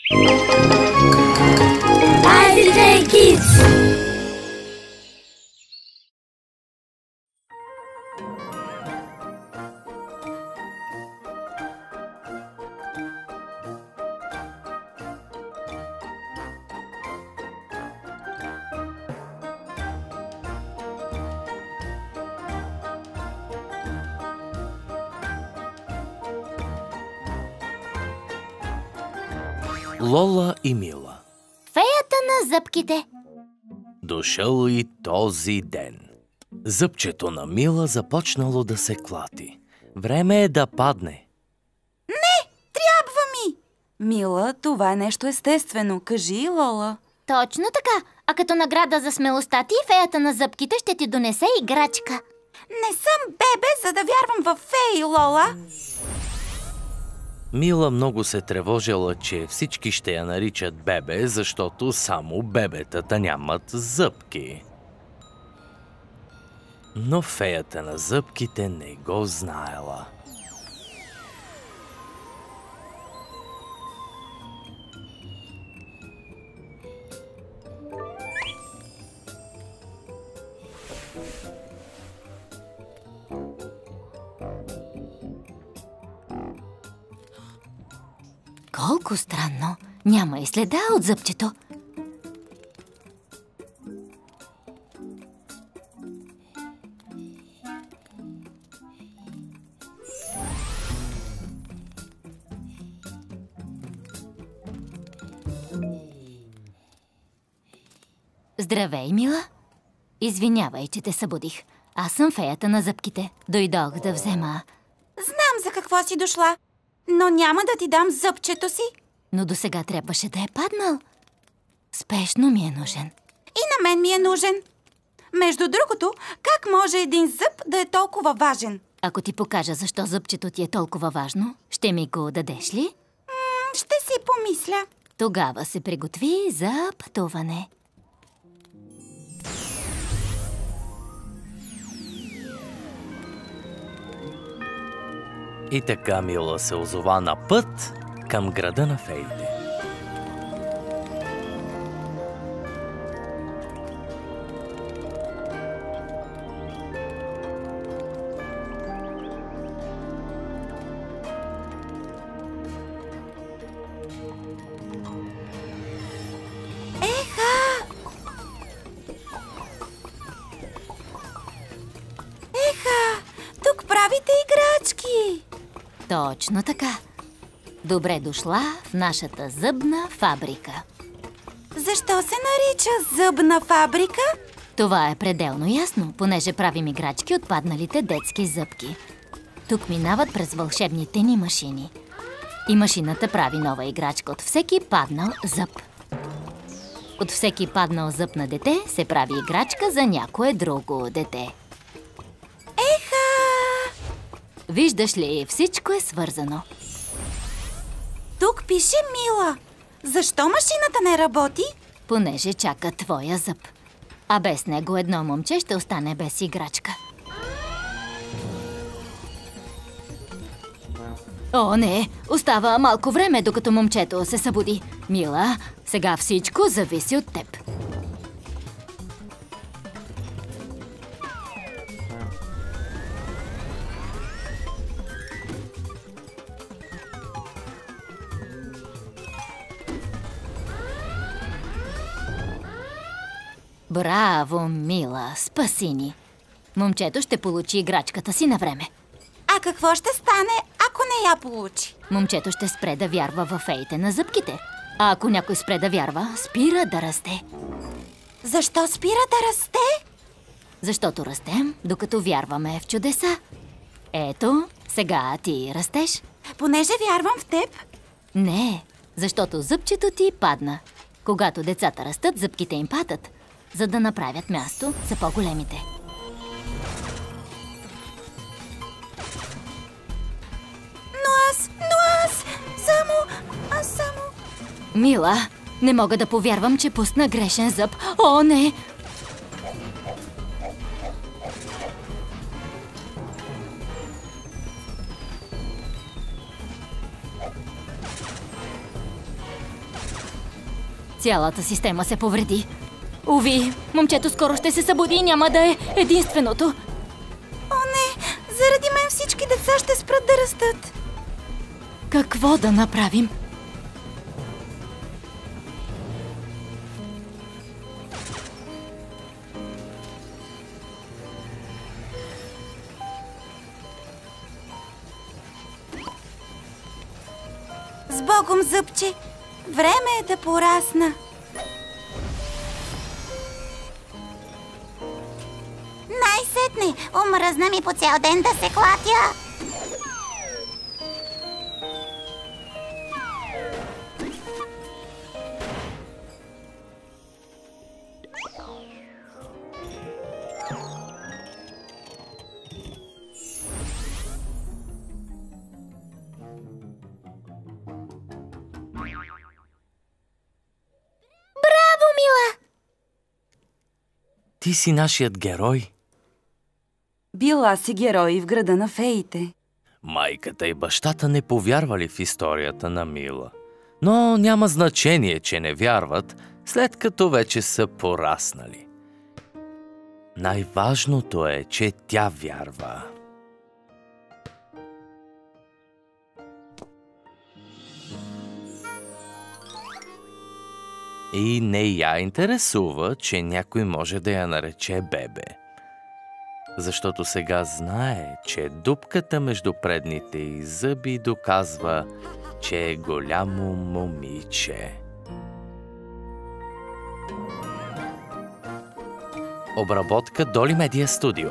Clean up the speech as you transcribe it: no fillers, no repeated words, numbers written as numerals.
Day Kids! Лола и Мила. Феята на зъбките. Дошъл и този ден. Зъбчето на Мила започнало да се клати. Време е да падне. Трябва ми! Мила, това е нещо естествено. Кажи, Лола. Точно така. А като награда за смелостта ти, феята на зъбките ще ти донесе играчка. Не съм бебе, за да вярвам в феи, Лола. Мила много се тревожила, че всички ще я наричат бебе, защото само бебетата нямат зъбки. Но феята на зъбките не го знаела. Колко странно. Няма и следа от зъбчето. Здравей, Мила. Извинявай, че те събудих. Аз съм феята на зъбките. Дойдох да взема... Знам за какво си дошла, но няма да ти дам зъбчето си. Но досега трябваше да е паднал. Спешно ми е нужен. И на мен ми е нужен. Между другото, как може един зъб да е толкова важен? Ако ти покажа защо зъбчето ти е толкова важно, ще ми го дадеш ли? Ще си помисля. Тогава се приготви за пътуване. И така Мила се озова на път към града на феите. Тук правите играчки. Точно така. Добре дошла в нашата зъбна фабрика. Защо се нарича зъбна фабрика? Това е пределно ясно, понеже правим играчки от падналите детски зъбки. Тук минават през вълшебните ни машини. И машината прави нова играчка от всеки паднал зъб. От всеки паднал зъб на дете се прави играчка за някое друго дете. Виждаш ли, всичко е свързано. Тук пише Мила. Защо машината не работи? Понеже чака твоя зъб. А без него едно момче ще остане без играчка. О, не! Остава малко време, докато момчето се събуди. Мила, сега всичко зависи от теб. Браво, Мила! Спаси ни! Момчето ще получи играчката си на време. А какво ще стане, ако не я получи? Момчето ще спре да вярва във феите на зъбките. А ако някой спре да вярва, спира да расте. Защо спира да расте? Защото растем, докато вярваме в чудеса. Ето, сега ти растеш. Понеже вярвам в теб? Не, защото зъбчето ти падна. Когато децата растат, зъбките им падат, за да направят място за по-големите. Но аз само... Мила, не мога да повярвам, че пусна грешен зъб. О, не! Цялата система се повреди. Уви, момчето скоро ще се събуди и няма да е единственото. О, не! Заради мен всички деца ще спрат да растат. Какво да направим? С Богом, зъбче! Време е да порасна. Най-сетне! Омръзна ми по цял ден да се клатя. Браво, Мила! Ти си нашият герой. Била си герой в града на феите. Майката и бащата не повярвали в историята на Мила. Но няма значение, че не вярват, след като вече са пораснали. Най-важното е, че тя вярва. И не я интересува, че някой може да я нарече бебе. Защото сега знае, че дупката между предните й зъби доказва, че е голямо момиче. Обработка Доли Медиа Студио.